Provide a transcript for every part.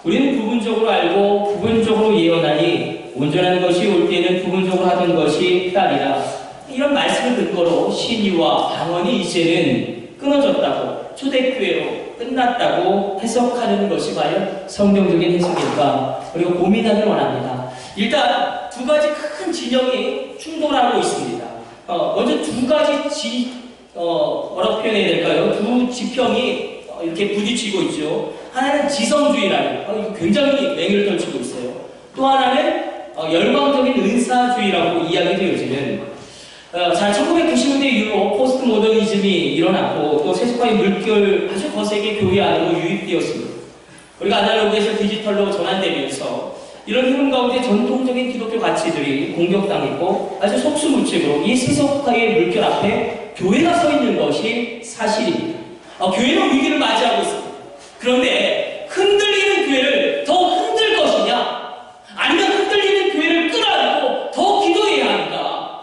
우리는 부분적으로 알고 부분적으로 예언하니 온전한 것이 올 때에는 부분적으로 하던 것이 따리라. 이런 말씀을 근거로 신유와 방언이 이제는 끊어졌다고, 초대교회로 끝났다고 해석하는 것이 과연 성경적인 해석일까? 우리가 고민하길 원합니다. 일단 두 가지 큰 진영이 충돌하고 있습니다. 먼저 두 가지 뭐라고 표현해야 될까요? 두 지평이 이렇게 부딪히고 있죠. 하나는 지성주의라는, 이거 굉장히 맹위를 떨치고 있어요. 또 하나는 열광적인 은사주의라고 이야기되어지는, 자, 1990년대 이후로 포스트 모더니즘이 일어났고 또 세속화의 물결 아주 거세게 교회 안으로 유입되었습니다. 우리가 아날로그에서 디지털로 전환되면서 이런 흐름 가운데 전통적인 기독교 가치들이 공격당했고 아주 속수무책으로 이 세속화의 물결 앞에 교회가 서 있는 것이 사실입니다. 교회는 위기를 맞이하고 있습니다. 그런데 흔들리는 교회를 더 흔들 것이냐, 아니면 흔들리는 교회를 끌어안고 더 기도해야 하는가?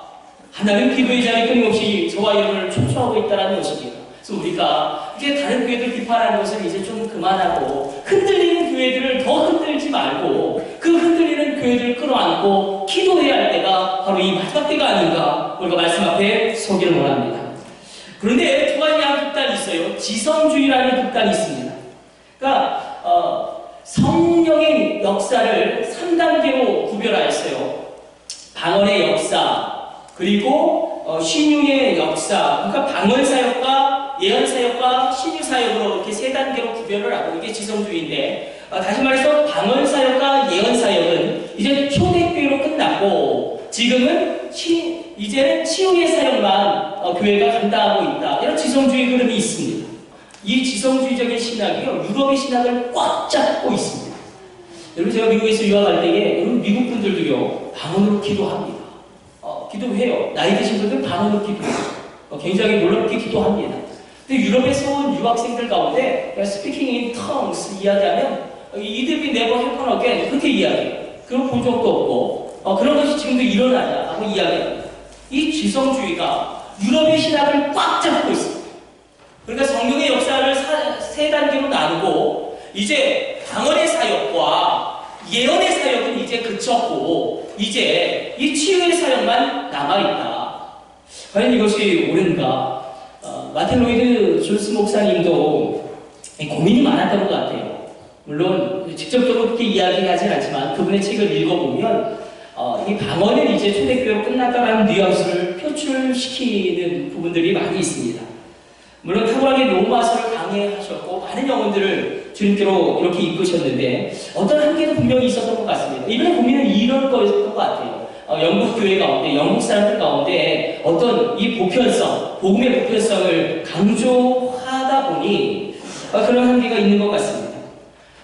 하나님 기도의 자리 끊임없이 저와 여러분을 초청하고 있다는 것입니다. 그래서 우리가 이제 다른 교회들 비판하는 것을 이제 좀 그만하고 흔들리는 교회들을 더 흔들지 말고 그 흔들리는 교회들을 끌어안고 기도해야 할 때가 바로 이 마지막 때가 아닌가, 우리가 말씀 앞에 서기를 원합니다. 그런데 두 가지 극단이 있어요. 지성주의라는 극단이 있습니다. 그러니까 성령의 역사를 3단계로 구별하였어요. 방언의 역사, 그리고 신유의 역사, 그러니까 방언사역과 예언사역과 신유사역으로 이렇게 3단계로 구별을 하고, 이게 지성주의인데, 다시 말해서 방언사역과 예언사역은 이제 초대교회로 끝났고 지금은 이제는 치유의 사역만 교회가 감당하고 있다. 이런 지성주의 흐름이 있습니다. 이 지성주의적인 신학이요, 유럽의 신학을 꽉 잡고 있습니다. 여러분, 제가 미국에서 유학할 때에 여러분 미국 분들도요 방언으로 기도합니다. 기도해요. 나이 드신 분들 방언으로 기도해요. 굉장히 놀랍게 기도합니다. 근데 유럽에서 온 유학생들 가운데 speaking in tongues 이야기하면 이들이 never happen again 그렇게 이야기해요. 그런 본 적도 없고 그런 것이 지금도 일어나냐 하고 이야기합니다. 이 지성주의가 유럽의 신학을 꽉 잡고 있습니다. 그러니까 성경의 역사를 3단계로 나누고 이제 방언의 사역과 예언의 사역은 이제 그쳤고 이제 이 치유의 사역만 남아있다. 과연 이것이 옳은가? 마틴 로이드 존스 목사님도 고민이 많았던 것 같아요. 물론 직접적으로 그렇게 이야기하진 않지만 그분의 책을 읽어보면 이 방언은 이제 초대교회로 끝났다라는 뉘앙스를 표출시키는 부분들이 많이 있습니다. 물론 탁월하게 로마서를 강해하셨고 많은 영혼들을 주님께로 이렇게 이끄셨는데 어떤 한계도 분명히 있었던 것 같습니다. 이번에 고민은 이런 거였던 것 같아요. 영국 교회 가운데, 영국 사람들 가운데 어떤 이 보편성, 복음의 보편성을 강조하다 보니 그런 한계가 있는 것 같습니다.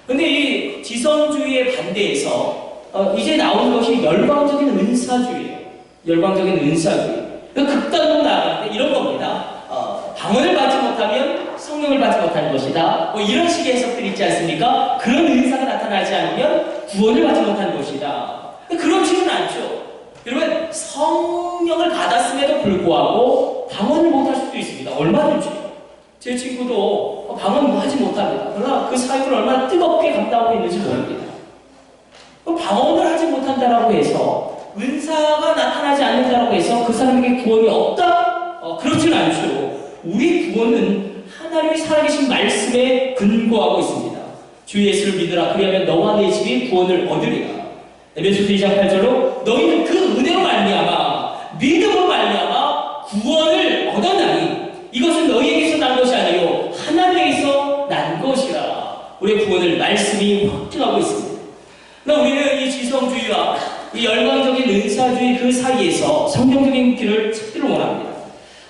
근데 이 지성주의의 반대에서 이제 나오는 것이 열광적인 은사주의예요. 열광적인 은사주의. 극단으로 나아가는데 이런 겁니다. 방언을 받지 못하면 성령을 받지 못하는 것이다. 이런 식의 해석들이 있지 않습니까? 그런 은사가 나타나지 않으면 구원을 받지 못하는 것이다. 그렇지는 않죠. 여러분, 성령을 받았음에도 불구하고 방언을 못할 수도 있습니다. 얼마든지. 제 친구도 방언 하지 못합니다. 그러나 그 사역을 얼마나 뜨겁게 감당하고 있는지 모릅니다. 방언을 하지 못한다라고 해서 은사가 나타나지 않는다라고 해서 그 사람에게 구원이 없다? 그렇지는 않죠. 우리 구원은 하나님의 살아계신 말씀에 근거하고 있습니다. 주 예수를 믿으라. 그리하면 너와 내 집이 구원을 얻으리라. 에베소서 2장 8절로 너희는 그 은혜로 말미암아 믿음으로 말미암아 구원을 얻었나니 이것은 너희에게서 난 것이 아니요 하나님에게서 난 것이라. 우리의 구원을 말씀이 확증하고 있습니다. 그러나 우리는 이 지성주의와 이 열광적인 은사주의 그 사이에서 성경적인 길을 찾기를 원합니다.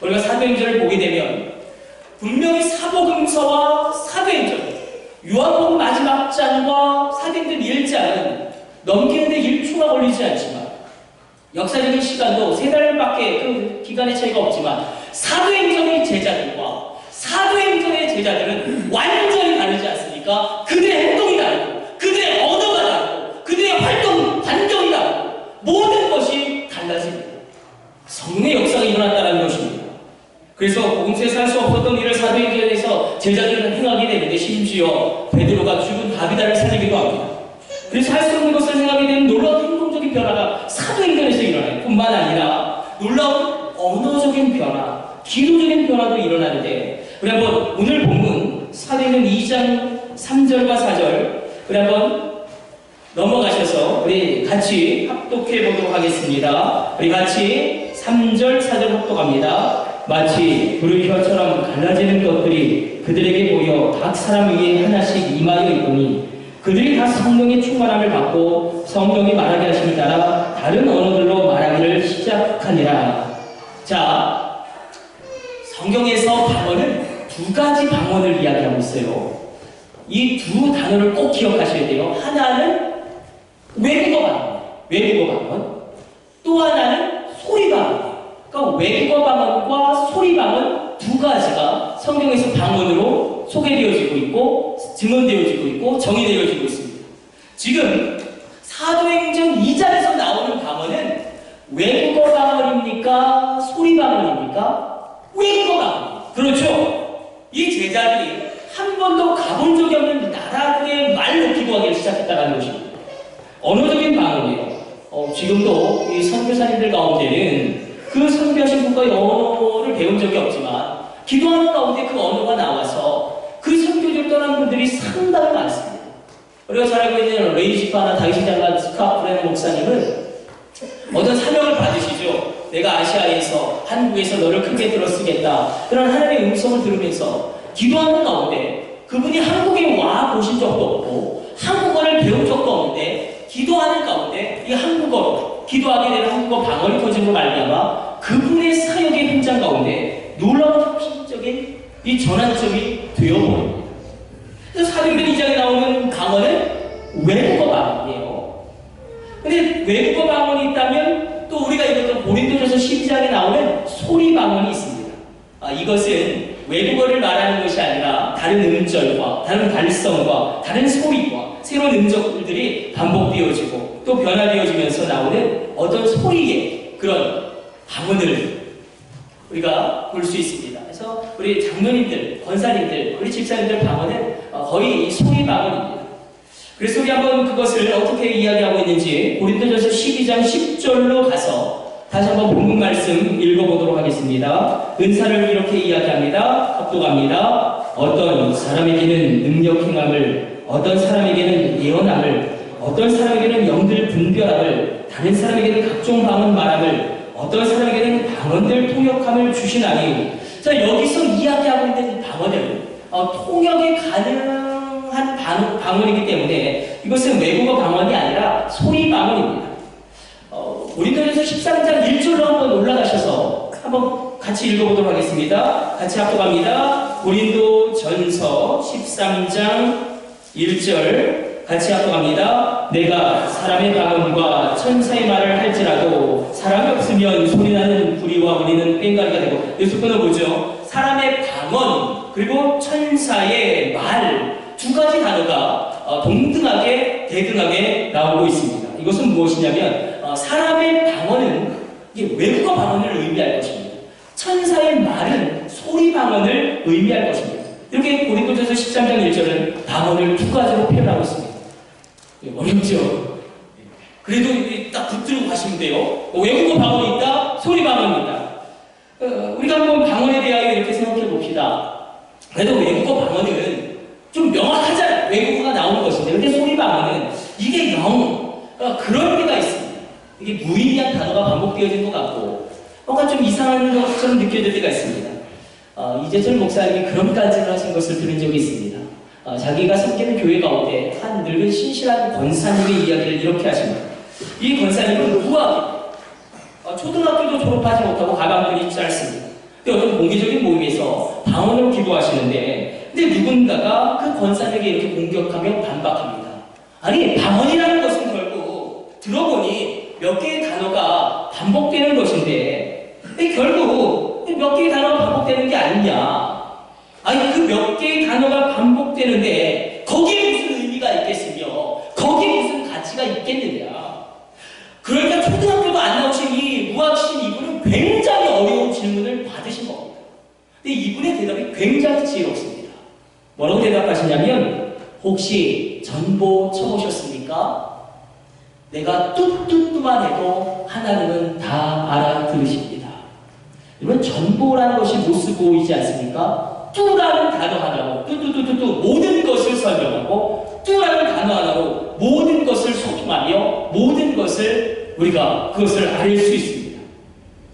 우리가 사도행전을 보게 되면 분명히 사복음서와 사도행전, 요한복음 마지막 장과 사도행전 1장은 넘기는데 1초가 걸리지 않지만 역사적인 시간도 3달밖에 그 기간의 차이가 없지만 사도행전의 제자들과 사도행전의 제자들은 완전히 다르지 않습니까? 그들의 행동이 다르고 그들의 언어가 다르고 그들의 활동 반경이 다르고 모든 것이 달라집니다. 성령의 역사가 일어났다는 것입니다. 그래서 복음서에서 할 수 없었던 일을 사도행전에서 제자들은 행하게 되는데 심지어 베드로가 죽은 다비다를 살리기도 합니다. 그래서 할 수 없는 것을 생각하게 되는 놀라운 행동적인 변화가 사도행전에서 일어나요. 뿐만 아니라 놀라운 언어적인 변화, 기도적인 변화도 일어나는데, 우리 한번 오늘 본문 사도행전 2장 3절과 4절 우리 한번 넘어가셔서 우리 같이 합독해 보도록 하겠습니다. 우리 같이 3절 4절 합독합니다. 마치 불의 혀처럼 갈라지는 것들이 그들에게 보여 각 사람 위에 하나씩 임하여 있더니 그들이 다 성령의 충만함을 받고 성령이 말하게 하심을 따라 다른 언어들로 말하기를 시작하니라. 자, 성경에서 방언은 두 가지 방언을 이야기하고 있어요. 이 두 단어를 꼭 기억하셔야 돼요. 하나는 외국어 방언, 외국어 방언. 또 하나는 소리 방언. 그러니까 외국어 방언과 소리 방언 두 가지가 성경에서 방언으로 소개되어지고 있고 증언되어지고 있고 정의되어지고 있습니다. 지금 사도행전 2장에서 나오는 방언은 외국어 방언입니까? 소리 방언입니까? 외국어 방언입니다. 그렇죠? 이 제자들이 한 번도 가본 적이 없는 나라들의 말로 기도하기를 시작했다는 것입니다. 언어적인 방언이에요. 지금도 이 선교사님들 가운데는 그 선교하신 분과의 언어를 배운 적이 없지만 기도하는 가운데 그 언어가 나와서 그 선교지를 떠난 분들이 상당히 많습니다. 우리가 잘 알고 있는 레이지파나 다윗이 장관 스카프레는 목사님은 어떤 사명을 받으시죠. 내가 아시아에서 한국에서 너를 크게 들어쓰겠다. 그런 하나님의 음성을 들으면서 기도하는 가운데 그분이 한국에 와 보신 적도 없고 한국어를 배운 적도 없는데 기도하는 가운데 이 한국어로 기도하게 되는 한국어 방언이 터지고 말미암아 그분의 사역의 현장 가운데 놀라운 혁신적인 이 전환점이 되어버립니다. 그래서 사도행전 2장에 나오는 방언은 외국어 방언이에요. 근데 외국어 방언이 있다면 또 우리가 읽었던 고린도전서 12장에 나오는 소리 방언이 있습니다. 이것은 외국어를 말하는 것이 아니라 다른 음절과 다른 발성과 다른 소리와 새로운 음절들이 반복되어지고 또 변화되어지면서 나오는 어떤 소리의 그런 방언을 우리가 볼 수 있습니다. 그래서 우리 장로님들, 권사님들, 우리 집사님들 방언은 거의 소리 방언입니다. 그래서 우리 한번 그것을 어떻게 이야기하고 있는지 고린도전서 12장 10절로 가서 다시 한번 본문 말씀 읽어보도록 하겠습니다. 은사를 이렇게 이야기합니다. 합독합니다. 어떤 사람에게는 능력 행함을, 어떤 사람에게는 예언함을, 어떤 사람에게는 영들 분별함을, 다른 사람에게는 각종 방언 말함을, 어떤 사람에게는 방언들 통역함을 주시나니. 자, 여기서 이야기하고 있는 방언은 통역이 가능한 방언이기 때문에 이것은 외국어 방언이 아니라 소리 방언입니다. 고린도전서 13장 1절로 한번 올라가셔서 한번 같이 읽어보도록 하겠습니다. 같이 합독합니다. 고린도전서 13장 1절 같이 합독합니다. 내가 사람의 방언과 천사의 말을 할지라도 사람이 없으면 소리나는 구리와 우리는 꽹과리가 되고. 여기서 끊어보죠. 사람의 방언 그리고 천사의 말 두 가지 단어가 동등하게 대등하게 나오고 있습니다. 이것은 무엇이냐면 사람의 방언은 이게 외국어 방언을 의미할 것입니다. 천사의 말은 소리 방언을 의미할 것입니다. 이렇게 고린도전서 13장 1절은 방언을 두 가지로 표현하고 있습니다. 어렵죠? 그래도 딱 붙들고 가시면 돼요. 외국어 방언이 있다, 소리 방언이 있다. 우리가 한번 방언에 대하여 이렇게 생각해 봅시다. 그래도 외국어 방언은 좀 명확하잖아요. 외국어가 나오는 것인데, 근데 소리 방언은 이게 그럴 때가 있습니다. 이게 무의미한 단어가 반복되어진 것 같고 뭔가 좀 이상한 것처럼 느껴질 때가 있습니다. 이재철 목사님이 그런 간증을 하신 것을 들은 적이 있습니다. 자기가 섬기는 교회 가운데 한 늙은 신실한 권사님의 이야기를 이렇게 하십니다. 이 권사님은 무학이에요. 초등학교도 졸업하지 못하고 가방끈이 짧습니다. 근데 어떤 공개적인 모임에서 방언으로 기도하시는데 근데 누군가가 그 권사님에게 이렇게 공격하며 반박합니다. 아니, 방언이라는 것은 결국 들어보니 몇 개의 단어가 반복되는 것인데 결국 몇 개의 단어가 반복되는 게 아니냐. 아니, 그 몇 개의 단어가 반복되는데 거기에 무슨 의미가 있겠으며 거기에 무슨 가치가 있겠느냐. 그러니까 초등학교도 안 나오신 이 무학신 이분은 굉장히 어려운 질문을 받으신 겁니다. 근데 이분의 대답이 굉장히 지혜롭습니다. 뭐라고 대답하시냐면 혹시 전보 쳐보셨습니까? 있습니까? 내가 뚝뚝뚝만 해도 하나님은 다 알아들으십니다. 이건 전보라는 것이 모습 보이지 않습니까? 뚜라는 단어 하나로 뚜뚜뚜뚜뚜 모든 것을 설명하고 뚜라는 단어 하나로 모든 것을 소통하며 모든 것을 우리가 그것을 알 수 있습니다.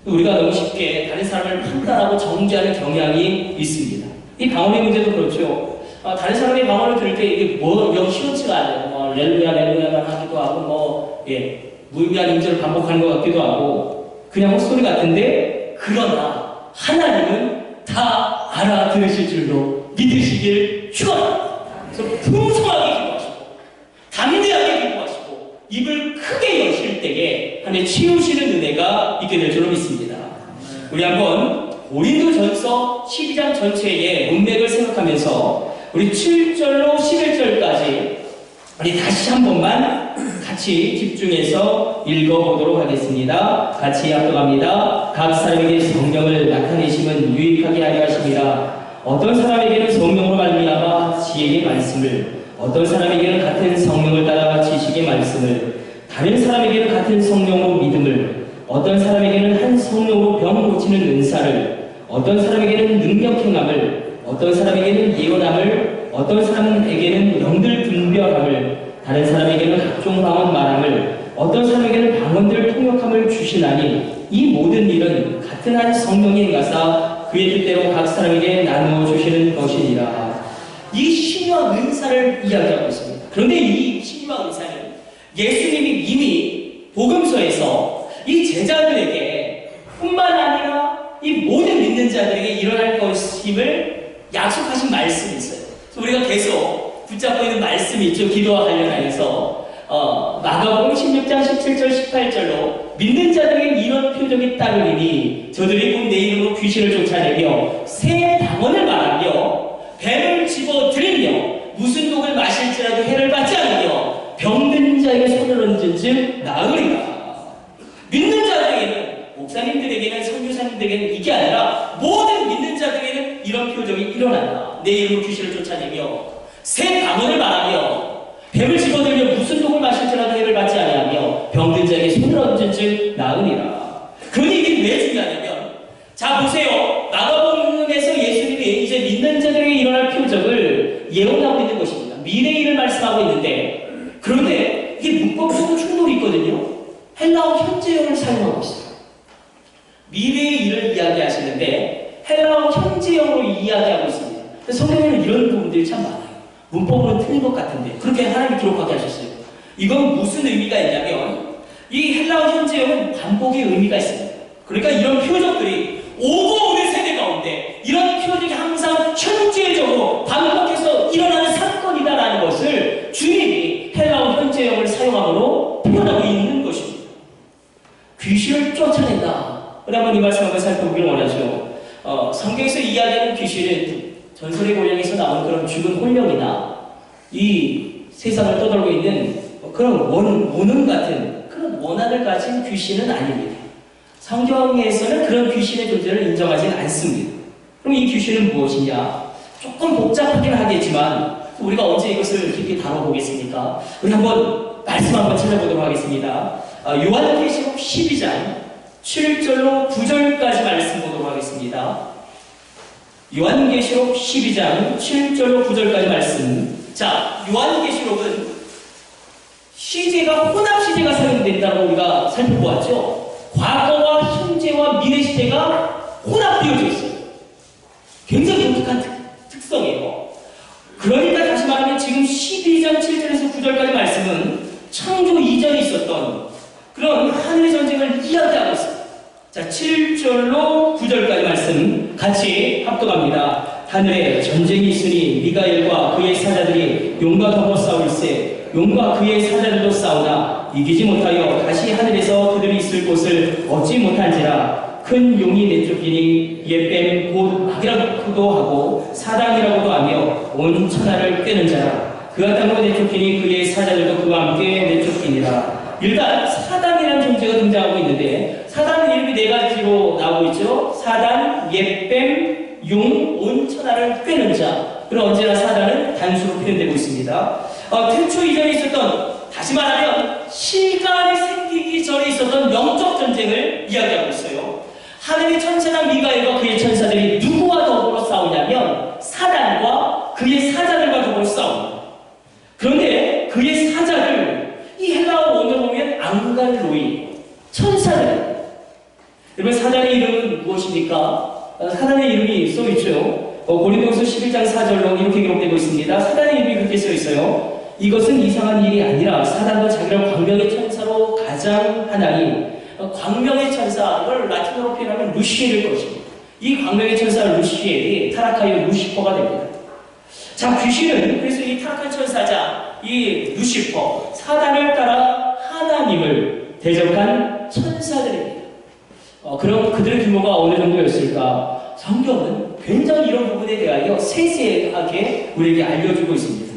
우리가 너무 쉽게 다른 사람을 판단하고 정죄하는 경향이 있습니다. 이 방언의 문제도 그렇죠. 다른 사람의 방언을 들을 때 이게 뭐 시원치가 않아요. 렐루야 렐루야만 하기도 하고 무의미한 음절을 반복하는 것 같기도 하고 그냥 헛소리 같은데 그러나 하나님은 다 알아들으실 줄로 믿으시길 축원합니다. 그래서 풍성하게 기도하시고 담대하게 기도하시고 입을 크게 여실 때에 하나님 치우시는 은혜가 있게 될 줄로 믿습니다. 우리 한번 고린도전서 12장 전체의 문맥을 생각하면서 우리 7절로 11절까지 우리 다시 한 번만 같이 집중해서 읽어보도록 하겠습니다. 같이 합독합니다. 각 사람에게 성령을 나타내심은 유익하게 하려 하심이라. 어떤 사람에게는 성령으로 말미암아 지혜의 말씀을, 어떤 사람에게는 같은 성령을 따라 지식의 말씀을, 다른 사람에게는 같은 성령으로 믿음을, 어떤 사람에게는 한 성령으로 병 고치는 은사를, 어떤 사람에게는 능력 행함을, 어떤 사람에게는 예언함을, 어떤 사람에게는 영들 분별함을, 다른 사람에게는 각종 방언 말함을, 어떤 사람에게는 방언들 통역함을 주시나니 이 모든 일은 같은 한 성령이 행하사 그의 뜻대로 각 사람에게 나누어 주시는 것이니라. 이 신유와 은사를 이야기하고 있습니다. 그런데 이 신유와 은사는 예수님이 이미 복음서에서 이 제자들에게 뿐만 아니라 이 모든 믿는 자들에게 일어날 것임을 약속하신 말씀이 있어요. 그래서 우리가 계속 붙잡고 있는 말씀이 있죠. 기도와 관련하여서 마가복음 16장 17절 18절로 믿는 자들에게 이런 표적이 따르리니 저들이 곧 내 이름으로 귀신을 쫓아내며 새 방언을 말하며 뱀을 집어들이며 무슨 독을 마실지라도 해를 받지 않으며 병든 자에게 손을 얹은 즉 나으리라. 믿는 자들에게는, 목사님들에게는, 선교사님들에게는 이게 아니라 모든 믿는 자들에게는 이런 표적이 일어난다. 내 이름으로 귀신을 쫓아내며 새 방언을 말하며 뱀을 집어들며 무슨 독을 마실지라도 해를 받지 아니하며 병든 자에게 손을 얹은 즉 나으리라. 그러니 이게 왜 중요하냐면, 자 보세요. 마가복음에서 예수님이 이제 믿는 자들에게 일어날 표적을 예언하고 있는 것입니다. 미래의 일을 말씀하고 있는데, 그런데 이게 문법적으로 충돌이 있거든요. 헬라어 현재형을 사용하고 있어요. 미래의 일을 이야기하시는데 헬라어 현재형으로 이야기하고 있습니다. 성경에는 이런 부분들이 참 많아요. 문법으로는 틀린 것 같은데 그렇게 하나님이 기록하게 하셨어요. 이건 무슨 의미가 있냐면, 이 헬라어 현재형은 반복의 의미가 있습니다. 그러니까 이런 표적들이 오고 오는 세대 가운데 이런 표적이 항상 현재적으로 반복해서 일어나는 사건이다라는 것을 주님이 헬라어 현재형을 사용함으로 표현하고 있는 것입니다. 귀신을 쫓아낸다. 한번 이 말씀 한번 살펴보기를 원하죠. 성경에서 이야기하는 귀신은 전설의 고향에서 나온 그런 죽은 혼령이나 이 세상을 떠돌고 있는 그런 원혼 같은 그런 원한을 가진 귀신은 아닙니다. 성경에서는 그런 귀신의 존재를 인정하지는 않습니다. 그럼 이 귀신은 무엇이냐? 조금 복잡하긴 하겠지만 우리가 언제 이것을 깊이 다뤄보겠습니까? 우리 한번 말씀 한번 찾아보도록 하겠습니다. 요한계시록 12장 7절로 9절까지 말씀 보도록 하겠습니다. 요한계시록 12장 7절로 9절까지 말씀. 자, 요한계시록은 시제가 혼합 시제가 사용된다고 우리가 살펴보았죠. 과거와 현재와 미래 시제가 혼합되어져 있어요. 굉장히 독특한 특성이에요. 그러니까 다시 말하면 지금 12장 7절에서 9절까지 말씀은 창조 이전에 있었던 그런 하늘의 전쟁을 이야기하고 있습니다. 자, 7절로 9절까지 말씀 같이 합독합니다. 하늘에 전쟁이 있으니 미가엘과 그의 사자들이 용과 더불어 싸울세. 용과 그의 사자들도 싸우나 이기지 못하여 다시 하늘에서 그들이 있을 곳을 얻지 못한지라. 큰 용이 내쫓기니 옛뱀 곧 악이라고도 하고 사단이라고도 하며 온 천하를 꿰는 자라. 그가 땅으로 내쫓기니 그의 사자들도 그와 함께 내쫓기니라. 일단 사단이라는 존재가 등장하고 있는데, 사단의 이름이 네 가지로 나오고 있죠. 사단, 옛뱀, 용, 온 천하를 꿰는 자. 그럼 언제나 사단은 단수로 표현되고 있습니다. 태초 이전에 있었던, 다시 다시 말하면 시간이 생기기 전에 있었던 영적 전쟁을 이야기하고 있어요. 하늘의 천사장 미가엘과 그의 천사들이 누구와 더불어 싸우냐면 사단과 그의 사자들과 더불어 싸웁니다. 그런데 그의 사자들, 이 헬라어 원어로 보면 앙갈로이, 천사들. 여러분, 사단의 이름은 무엇입니까? 사단의 이름이 써있죠. 고린도후서 11장 4절로 이렇게 기록되고 있습니다. 사단의 이름이 그렇게 써있어요. 이것은 이상한 일이 아니라 사단도 자기를 광명의 천사로 가장하나니, 광명의 천사, 이걸 라틴어로 표현하면 루시엘일 것입니다. 이 광명의 천사 루시엘이 타락하여 루시퍼가 됩니다. 자, 귀신은 그래서 이 타락한 천사자, 이 루시퍼, 사단을 따라 하나님을 대적한 천사들입니다. 그럼 그들의 규모가 어느 정도였을까? 성경은 굉장히 이런 부분에 대하여 세세하게 우리에게 알려주고 있습니다.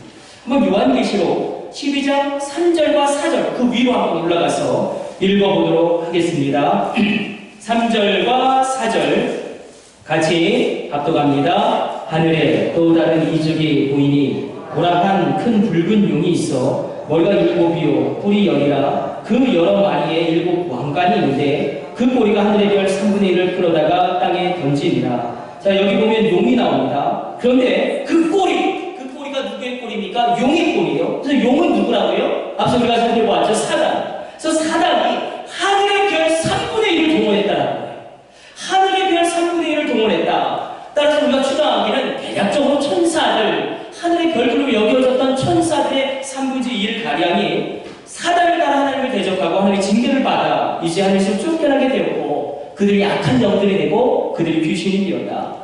한번 요한계시록 12장 3절과 4절 그 위로 한번 올라가서 읽어보도록 하겠습니다. 3절과 4절 같이 합독합니다. 하늘에 또 다른 이적이 보이니 보라한 큰 붉은 용이 있어 머리가 7이요 뿔이 10이라 그 여러 마리의 7 왕관이 있는데 그 꼬리가 하늘의 별 3분의 1을 끌어다가 땅에 던지니라. 자, 여기 보면 용이 나옵니다. 그런데 그 꼬리가 누구의 꼬리입니까? 용의 꼬리예요. 그래서 용은 누구라고요? 앞서 우리가 살펴보았죠. 사단. 그래서 사단이 하늘의 별 3분의 1을 동원했다는 거예요. 하늘의 별 3분의 1을 동원했다. 따라서 우리가 추정하기는 대략적으로 천사들, 하늘의 별들로 여겨졌던 천사들의 3분의 1 가량이 사단을 따라 하나님을 대적하고 하나님의 징계를 받아 이제 하늘에서 쫓겨나게 되었고 그들이 악한 영들이 되고 그들이 귀신이 되었다.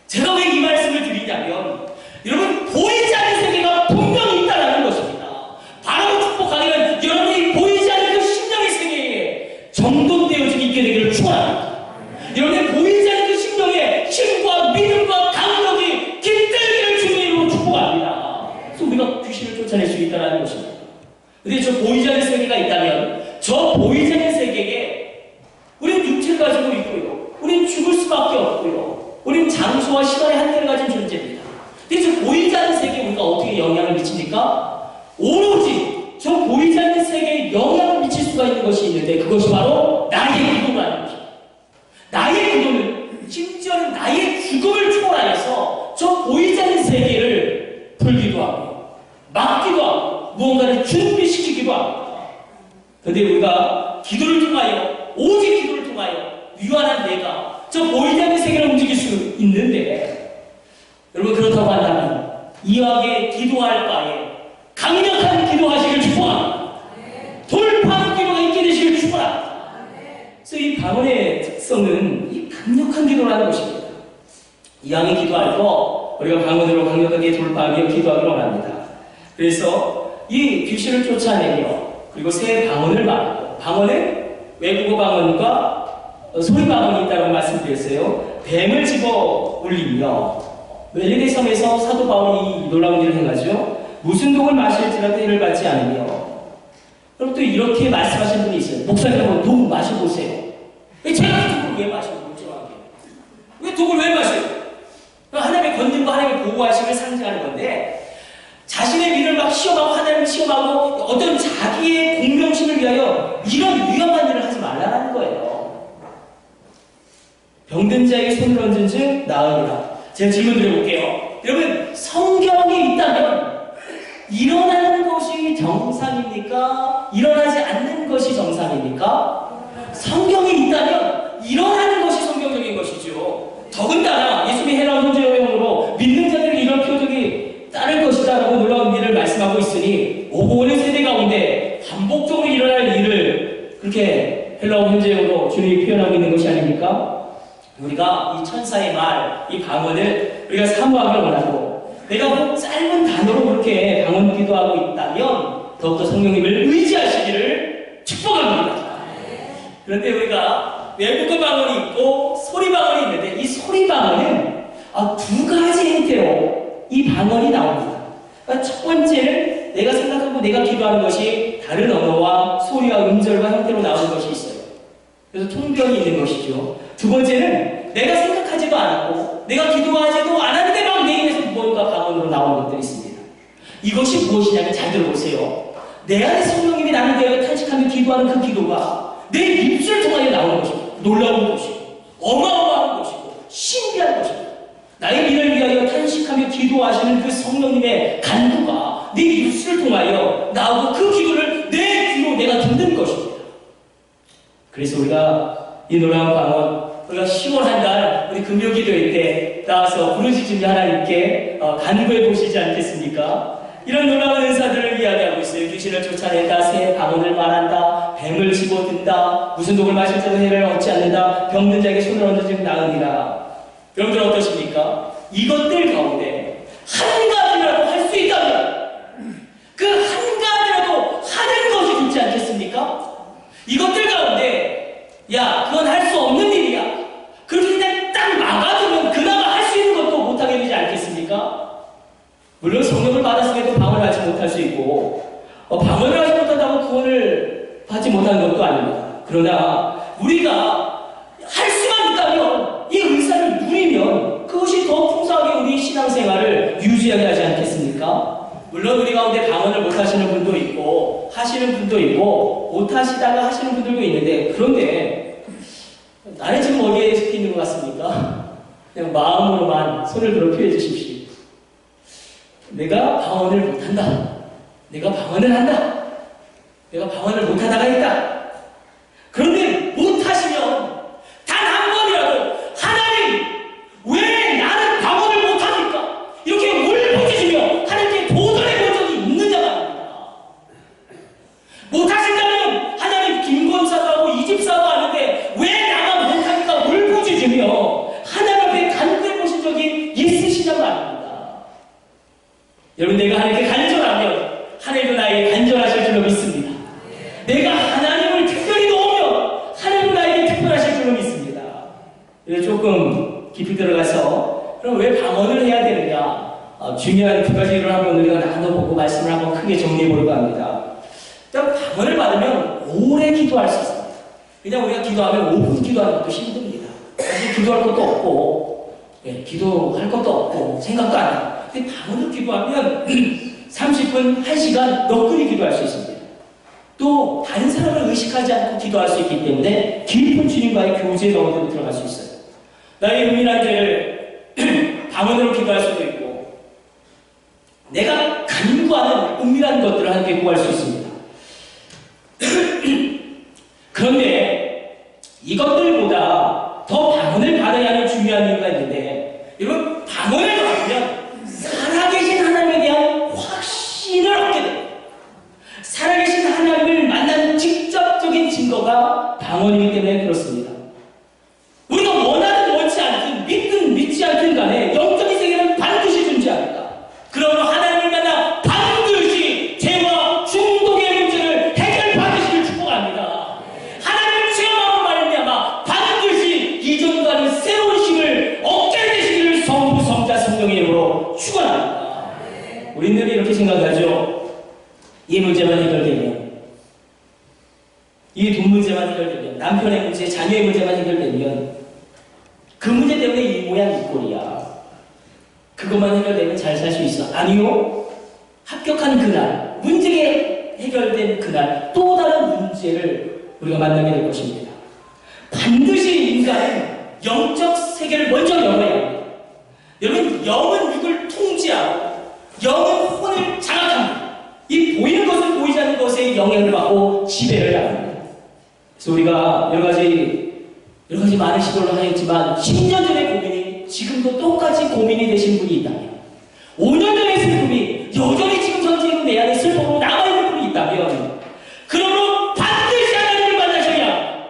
제가 왜 이 말씀을 드리냐면 여러분, 보이지 않는 세계가 분명히 있다는 것입니다. 바라고 축복하기는 여러분이 보이지 않는 그 심령의 세계에 정돈되어지게 있게 되기를 축원합니다. 여러분의 보이지 않는 그 심령에 힘과 믿음과 강력이 깃들기를 주님의 이름으로 축복합니다. 그래서 우리가 귀신을 쫓아낼 수 있다는 것입니다. 근데 저 보이지 않는 세계가 있다면 저 보이지 않는 세계에 우린 육체를 가지고 있고요. 우린 죽을 수밖에 없고요. 우린 장소와 시간의 한계를 가진 존재입니다. 근데 저 보이지 않는 세계에 우리가 어떻게 영향을 미칩니까? 오로지 저 보이지 않는 세계에 영향을 미칠 수가 있는 것이 있는데 그것이 바로 나의 기도라는 것입니다. 나의 기도는 심지어는 나의 죽음을 초월하여서 저 보이지 않는 세계를 풀기도 하고 막기도 하고 무언가를 준비시키기도 합니다. 그런데 우리가 기도를 통하여 오직 기도를 통하여 유한한 내가 저 보이지 않는 세계를 움직일 수 있는데 여러분, 그렇다고 한다면 이왕에 기도할 바에 강력한 기도하시길 축복합니다. 돌파하는 기도가 있게 되시길 축복합니다. 그래서 이 방언의 특성은 이 강력한 기도라는 것입니다. 이왕에 기도할 거 우리가 방언으로 강력하게 돌파하며 기도하기를 원합니다. 그래서 이 귀신을 쫓아내며 그리고 새 방언을 말하고, 방언은 외국어 방언과 소리 방언이 있다고 말씀드렸어요. 뱀을 집어 올리며 멜리데 섬에서 사도 바울이 놀라운 일을 행하죠. 무슨 독을 마실지라도 해를 받지 않으며. 그럼 또 이렇게 말씀하시는 분이 있어요. 목사님 한번 독 마셔보세요. 제가 이 독을 왜 마셔요? 왜 독을 왜 마셔요? 하나님의 건진과 하나님의 보호하심을 상징하는 건데 자신의 일을 막 시험하고 하나님을 시험하고 어떤 자기의 공명심을 위하여 이런 위험한 일을 하지 말라는 거예요. 병든 자에게 손을 얹은 즉 나으리라. 제가 질문 드려볼게요. 여러분, 성경에 있다면 일어나는 것이 정상입니까? 일어나지 않는 것이 정상입니까? 성경에 있다면 일어나는 것이 성경적인 것이죠. 더군다나 예수님이 해나온 현재형으로 믿는 자들에게 이런 표적이 따를 것이다 라고 놀라운 일을 말씀하고 있으니 오고 오는 세대 가운데 반복적으로 일어날 일을 그렇게 헬라어 현재형으로 주님이 표현하고 있는 것이 아닙니까? 우리가 이 천사의 말, 이 방언을 우리가 사모하기를 원하고 내가 뭐 짧은 단어로 그렇게 방언 기도하고 있다면 더욱더 성령님을 의지하시기를 축복합니다. 그런데 우리가 외국어 방언이 있고 소리 방언이 있는데 이 소리 방언은 두 가지 형태로 이 방언이 나옵니다. 그러니까 첫 번째는 내가 생각하고 내가 기도하는 것이 다른 언어와 소리와 음절과 형태로 나오는 것이 있어요. 그래서 통변이 있는 것이죠. 두 번째는 내가 생각하지도 않았고 내가 기도하지도 않았는데 막 내 입에서 무언가 방언으로 나오는 것들이 있습니다. 이것이 무엇이냐면 잘 들어보세요. 내 안에 성령님이 나를 위하여 탄식하며 기도하는 그 기도가 내 입술을 통하여 나오는 것이고 놀라운 것이고 어마어마한 것이고 신비한 것이고 나의 미래를 위하여 탄식하며 기도하시는 그 성령님의 간구가 내 입술을 통하여 나오고 그 기도를 내 귀로 내가 듣는 것입니다. 그래서 우리가 이 놀라운 방언 우리가 10월 한 달 우리 금요기도회 때 나와서 부르짖으며 하나님께 간구해 보시지 않겠습니까? 이런 놀라운 은사들을 이야기하고 있어요. 귀신을 쫓아낸다, 새 방언을 말한다, 뱀을 집어든다, 무슨 독을 마실 때도 해를 얻지 않는다, 병든 자에게 손을 얹어주면 나으리라. 여러분들 어떠십니까? 이것들 가운데 한 가지라도 할 수 있다면 그 한 가지라도 하는 것이 좋지 않겠습니까? 이것들 가운데 야 그건 할 수 없는 일이야. 그렇게 그냥 딱 막아두면 그나마 할 수 있는 것도 못하게 되지 않겠습니까? 물론 성령을 받았음에도 방언을 하지 못할 수 있고 방언을 하지 못한다고 구원을 받지 못하는 것도 아닙니다. 그러나 우리가 할 수만 있다면 이 은사를 누리면 그것이 더 풍성하게 우리 신앙생활을 유지하게 하지 않겠습니까? 물론 우리 가운데 방언을 못하시는 분도 있고 하시는 분도 있고 못하시다가 하시는 분들도 있는데 그런데 나는 지금 어디에 속해 있는 것 같습니까? 그냥 마음으로만 손을 들어 표해 주십시오. 내가 방언을 못한다. 내가 방언을 한다. 내가 방언을 못하다가 있다. 그런데 못하시면 단 한 번이라도 하나님 왜 나는 방언을 못합니까? 이렇게 울부짖으며 하나님께 도전해 본 적이 있느냐 말입니다. 못하신다면 하나님 김권사도 하고 이집사도 하는데 왜 나만 못합니까? 울부짖으며 하나님 앞에 간구해 보신 적이 있으시냐 말입니다. 여러분 내가 하나님께 간절하면 하나님도 나에게 간절하실 줄로 믿습니다. 내가 하나님을 특별히 놓으면 하나님도 나에게 특별하실 줄로 믿습니다. 조금 깊이 들어가서 그럼 왜 방언을 해야 되느냐 중요한 두 가지를 한번 우리가 나눠보고 말씀을 한번 크게 정리해 보려고 합니다. 일단 방언을 받으면 오래 기도할 수 있습니다. 그냥 우리가 기도하면 5분 기도하는 것도 힘듭니다. 사실 기도할 것도 없고 기도할 것도 없고 생각도 안 해요. 근데 방언을 기도하면 30분, 1시간 너끈히 기도할 수 있습니다. 또 다른 사람을 의식하지 않고 기도할 수 있기 때문에 깊은 주님과의 교제에 너무 들어갈 수 있어요. 나의 은밀한 죄를 방언으로 기도할 수도 있고 내가 간구하는 은밀한 것들을 함께 구할 수 있습니다. 그런데 이것들보다 더 방언을 받아야 하는 중요한 이유가 있는데 여러분 방언을 받으면 살아계신 하나님에 대한 확신을 얻게 됩니다. 살아계신 하나님을 만난 직접적인 증거가 방언이기 때문에 그렇습니다. 우리가 원하든 원치 않든 믿든 믿지 않든 간에 영적인 세계는 반드시 존재합니다. 그러므로 하나님을 만나 반드시 죄와 중독의 문제를 해결받으시길 축복합니다. 하나님을 체험함으로 말미암아 반드시 이전과는 새로운 힘을 얻게 되시기를 성부, 성자, 성령의 이름으로 축원합니다. 우리는 이렇게 생각하죠. 이 문제만 해결되면, 이 돈 문제만 해결되면, 남편의 문제, 자녀의 문제만 해결되면 그 문제 때문에 이 모양 이 꼴이야. 그것만 해결되면 잘 살 수 있어. 아니요. 합격한 그날, 문제가 해결된 그날 또 다른 문제를 우리가 만나게 될 것입니다. 반드시 인간은 영적 세계를 먼저 열어야 합니다. 여러분, 영은 육을 통제하고 영은 혼을 장악합니다. 이 보이는 것을 보이지 않는 것에 영향을 받고 지배를 합니다. 그래서 우리가 여러 가지 많은 시도를 하였지만 10년 전의 고민이 지금도 똑같이 고민이 되신 분이 있다면 5년 전의 슬픔이 여전히 지금 전체로 내 안에 슬픔으로 남아있는 분이 있다면 그러므로 반드시 하나님을 만나셔야 합니다.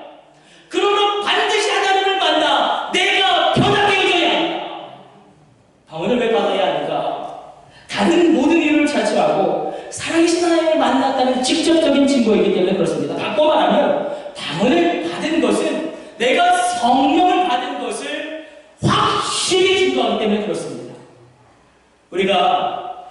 그러므로 반드시 하나님을 만나 내가 변화되어져야 합니다. 방언을 왜 받아야 하는가? 다른 모든 이유를 자처하고 살아계신 하나님을 만났다는 직접적인 증거이기 때문에 그렇습니다. 바꿔 말하면 방언을 받은 것은 내가 성령을 받은 것을 확실히 증거하기 때문에 그렇습니다. 우리가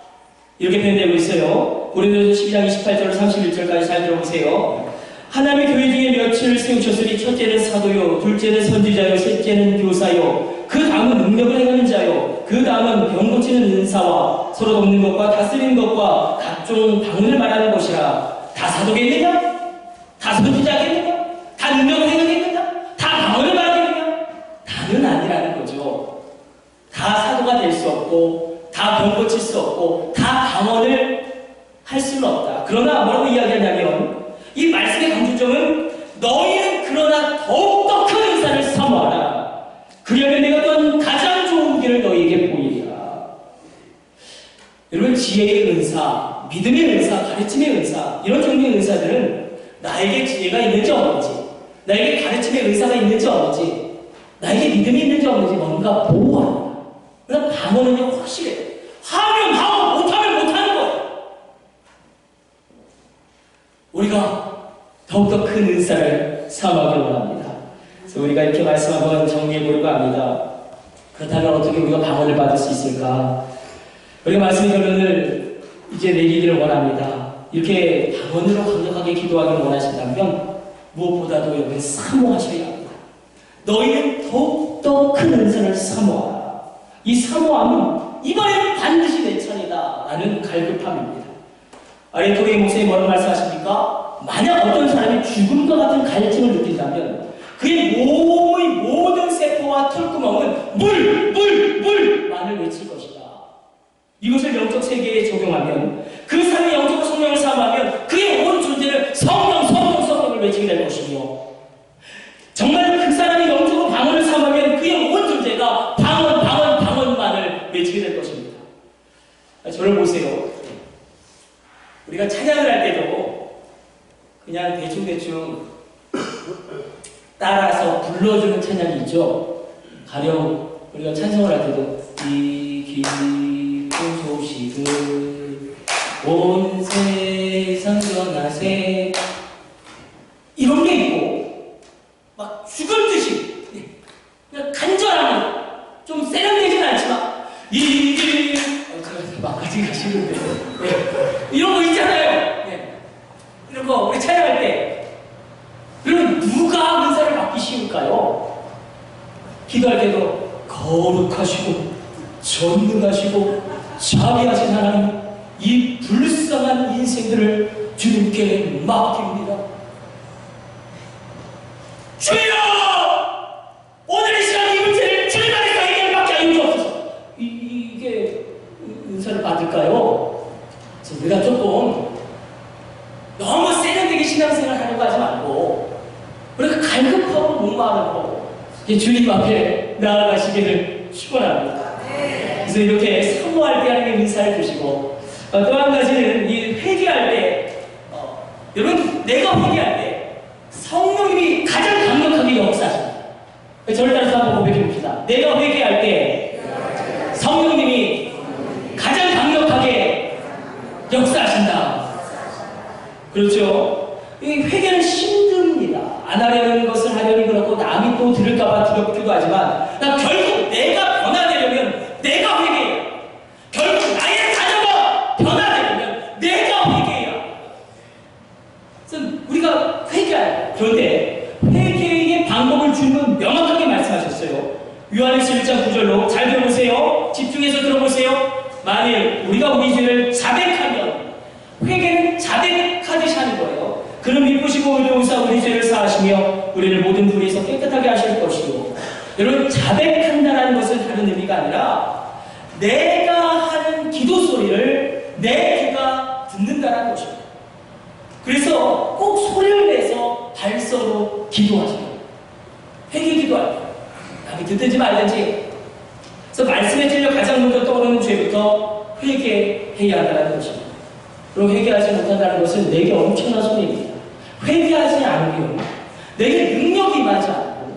이렇게 표현되고 있어요. 고린도서 12장 28절 31절까지 잘 들어보세요. 하나님의 교회 중에 몇을 세우셨으니 첫째는 사도요, 둘째는 선지자요, 셋째는 교사요, 그 다음은 능력을 행하는 자요, 그 다음은 병 고치는 은사와 서로 돕는 것과 다스리는 것과 각종 방언을 말하는 것이라. 다 사도겠느냐? 다 선지자겠느냐? 다 능력을 행하겠느냐? 다 방언을 말하겠느냐? 다는 아니라는 거죠. 다 사도가 될 수 없고 다 병 고칠 수 없고 다 방언을 할 수는 없다. 그러나 뭐라고 이야기하냐면 이 말씀의 강조점은 너희는 그러나 더욱더 큰 은사를 사모하라. 그러면 내가 또한 가장 좋은 길을 너희에게 보이리라. 여러분, 지혜의 은사, 믿음의 은사, 가르침의 은사, 이런 종류의 은사들은 나에게 지혜가 있는지 없는지, 나에게 가르침의 은사가 있는지 없는지, 나에게 믿음이 있는지 없는지 뭔가 보호합니다. 그러나 방언은요, 확실해요. 하면 하고 못하면 못하는 거예요. 우리가 더욱더 큰 은사를 사모하길 원합니다. 그래서 우리가 이렇게 말씀 한번 정리해 보려고 합니다. 그렇다면 어떻게 우리가 방언을 받을 수 있을까? 우리가 말씀의 결론을 이제 내리기를 원합니다. 이렇게 방언으로 강력하게 기도하기를 원하신다면 무엇보다도 여러분 사모하셔야 합니다. 너희는 더욱더 큰 은사를 사모하라. 이 사모함은 이번엔 반드시 내 차례다 라는 갈급함입니다. 아리토리 목사님 뭐라고 말씀하십니까? 만약 어떤 사람이 죽음과 같은 갈증을 느낀다면 그의 몸의 모든 세포와 털구멍은 물만을 외칠 것이다. 이것을 영적 세계에 적용하면 그 사람이 영적 성령을 사모하면 그의 온 존재를 성령을 외치게 될 것이며, 정말 그 사람이 영적으로 방언을 사모하면 그의 온 존재가 방언만을 외치게 될 것입니다. 저를 보세요. 우리가 찬양을 할 때도 그냥 대충 따라서 불러주는 찬양이 있죠. 가령 우리가 찬송을 할 때도 이 기쁜 소식을 온 세상 전하세, 이런 게 있고 막 죽을 듯이 그냥 간절함을 좀 세련되진 않지만 막까지 가시는데 이런 거 있잖아요. 이런 거 우리 찬양할 때, 그러면 누가 은사를 받기 쉬울까요? 기도할 때도 거룩하시고 전능하시고 자비하신 하나님, 이 불쌍한 인생들을 주님께 맡깁니다. 주여! 오늘 이 시간 이 문제를 주님 안에서 해결받게 하여 주옵소서. 이게 은사를 받을까요? 우리가 조금 너무 세련되게 신앙생활 하려고 하지 말고 우리가 갈급하고 목마르고 주님 앞에 나아가시기를 축원합니다. 그래서 이렇게 사모할 때 하나님의 은사를 주시고, 또 한 가지는 이 회개할 때, 여러분, 내가 회개할 때 성령님이 가장 강력하게 역사하십니다. 저를 따라서 한번 고백해 봅시다. 내가 회개할 때 성령님이 가장 강력하게 역사하신다. 그렇죠? 이 회개는 힘듭니다. 안 하려는 것을 하려니 그렇고 남이 또 들을까봐 두렵기도 하지만, 결국 내가 변화되려면 내가 회개해야, 결국 나의 자녀가 변화되려면 내가 회개해야. 그래서 우리가 회개해야. 그런데 회개의 방법을 주님은 명확하게 말씀하셨어요. 요한일서 1장 9절로 잘 들어보세요. 집중해서 들어보세요. 만일 우리가 우리 죄를 자백하면, 회개는 자백하듯이 하는 거예요. 그는 미쁘시고 의로우사 우리 죄를 사하시며 우리를 모든 불의에서 깨끗하게 하실 것이요. 여러분, 자백한다는 것은 다른 의미가 아니라 내가 하는 기도 소리를 내 귀가 듣는다는 것입니다. 그래서 꼭 소리를 내서 발성으로 기도하세요. 회개 기도할 때 남이 듣든지 말든지. 그래서 말씀에 찔려 가장 먼저 떠오르는 죄부터 회개해야 한다는 것입니다. 그럼 회개하지 못한다는 것은 내게 엄청난 손해입니다. 회개하지 않으면 내게 능력이 임하지 않고,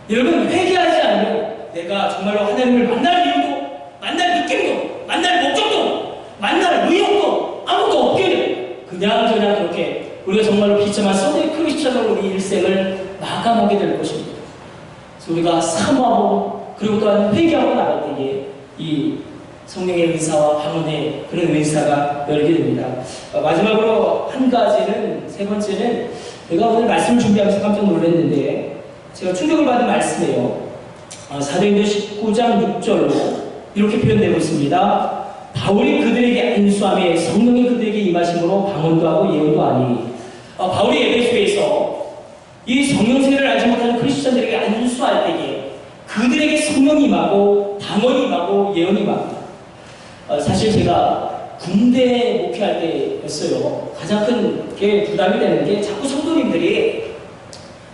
여러분, 회개하지 않으면 내가 정말로 하나님을 만날 이유도, 만날 느낌도, 만날 목적도, 만날 의욕도 아무것도 없게 돼요. 그냥저냥 그렇게 우리가 정말로 비참한 서대 크리스천으로 우리 일생을 마감하게 될 것입니다. 그래서 우리가 사모하고 그리고 또한 회개하고 나갈 때에 이 성령의 은사와 방언의 그런 은사가 열리게 됩니다. 마지막으로 한 가지는, 세 번째는, 제가 오늘 말씀을 준비하면서 깜짝 놀랐는데 제가 충격을 받은 말씀이에요. 사도행전 19장 6절로 이렇게 표현되고 있습니다. 바울이 그들에게 안수함에 성령이 그들에게 임하심으로 방언도 하고 예언도 하니 바울이 에베소에서 이 성령세를 알지 못하는 크리스천들에게 안수할 때에 그들에게 성령이 임하고 방언이 임하고 예언이 임합니다. 사실 제가 군대 목회할 때였어요. 가장 큰 게 부담이 되는 게 자꾸 성도님들이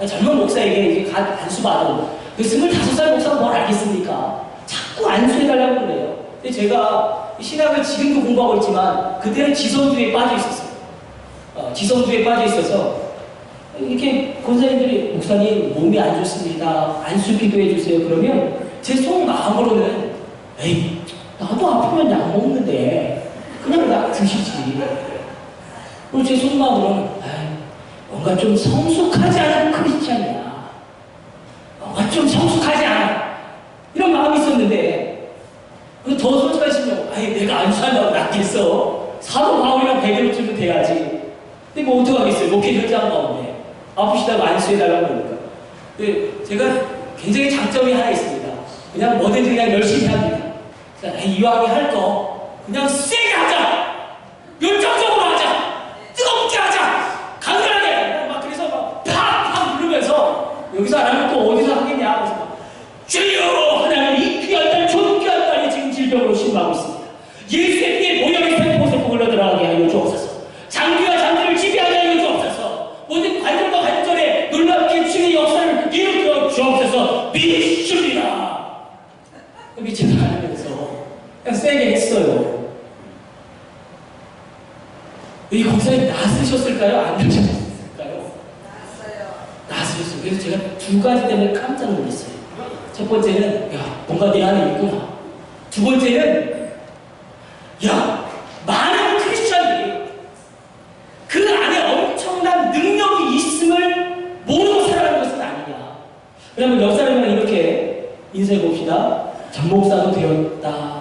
젊은 목사에게 이제 안수받은 그 25살 목사가 뭘 알겠습니까? 자꾸 안수해달라고 그래요. 근데 제가 신학을 지금도 공부하고 있지만 그때는 지성주의에 빠져 있었어요. 지성주의에 빠져 있어서 이렇게 권사님들이 목사님 몸이 안 좋습니다. 안수 기도해 주세요. 그러면 제 속마음으로는 에이 나도 아프면 약 먹는데 그냥 약 드시지. 그리고 제 속마음으로는 뭔가 좀 성숙하지 않은 크리스찬이야. 뭔가 좀 성숙하지 않아. 이런 마음이 있었는데 더 솔직하시면 내가 안수한다고 낫겠어. 사도 바울이랑 베드로쯤은 돼야지. 근데 뭐 어떡하겠어요. 목회 현장 가운데 아프시다고 안수해달라고 그러니까. 근데 제가 굉장히 장점이 하나 있습니다. 그냥 뭐든지 그냥 열심히 합니다. 이왕에 할 거 그냥 세게 하자. 열정적으로 하자. 뜨겁게 하자. 강렬하게. 막 그래서 막 팍팍 누르면서 여기서 안 하면 또 어디서 하겠냐. 그래서 막 주여 하나님 이 귀한 딸 존귀한 딸이 지금 질병으로 신음하고 있습니다. 예수의 피에 모형이 세포세포 흘러들어가게 하여 주옵소서. 장기와 장기를 지배하게 하여 주옵소서. 모든 관절과 관절에 놀랍게 주의 역사를 일으켜 주옵소서. 믿습니다. 믿지 않으면서 그냥 세게 했어요. 이 권사님 낯으셨을까요? 안 낯으셨을까요? 낯으셨어요. 그래서 제가 두 가지 때문에 깜짝 놀랐어요. 첫 번째는 뭔가 내 안에 있구나. 두 번째는 많은 크리스천들이 그 안에 엄청난 능력이 있음을 모르고 살아가는 것은 아니냐. 그러면 옆 사람이랑 이렇게 인사해 봅시다. 전 목사도 되었다.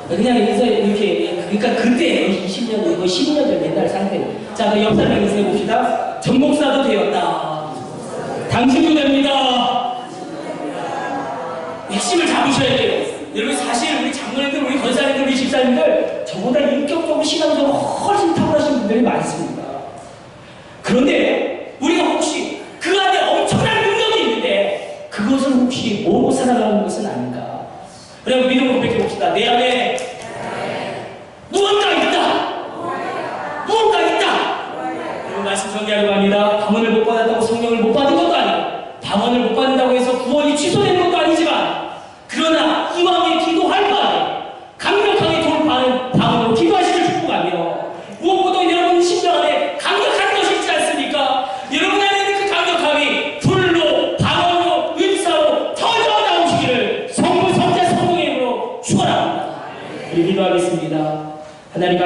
그냥 인사해 이렇게 그러니까 그때 20년 이거 15년 전 옛날 상태로. 자, 그 옆 사람 인사해 봅시다. 전 목사도 되었다. 당신도 됩니다. 핵심을 잡으셔야 돼요. 여러분 사실 우리 장로님들, 우리 권사님들, 우리 집사님들 저보다 인격적으로 신앙적으로 훨씬 탁월하신 분들이 많습니다. 그런데 우리가 혹시 그 안에 엄청난 능력이 있는데 그것을 혹시 모르고 살아가는 것은 아닌가? 그럼 믿음으로 고백해봅시다. 내 안에 무언가 있다. 무언가 있다. 여러분 말씀 정리하려고 합니다. 방언을 못 받았다고 성령을 못 받은 것도 아니고 방언을 못 받는다고 해서 구원이 취소되는 것도 아니지만 그러나 이왕에 기도할 바에 강력하게 돌파하는 방언으로 기도하시길 축복하며 무엇보다 여러분 심령 안에 강력한 것이 있지 않습니까? 여러분 안에 있는 그 강력함이 불로 방언으로 은사로 터져 나오시기를 성부 성자 성령의 이름으로 축원합니다. 우리 기도하겠습니다. 하나님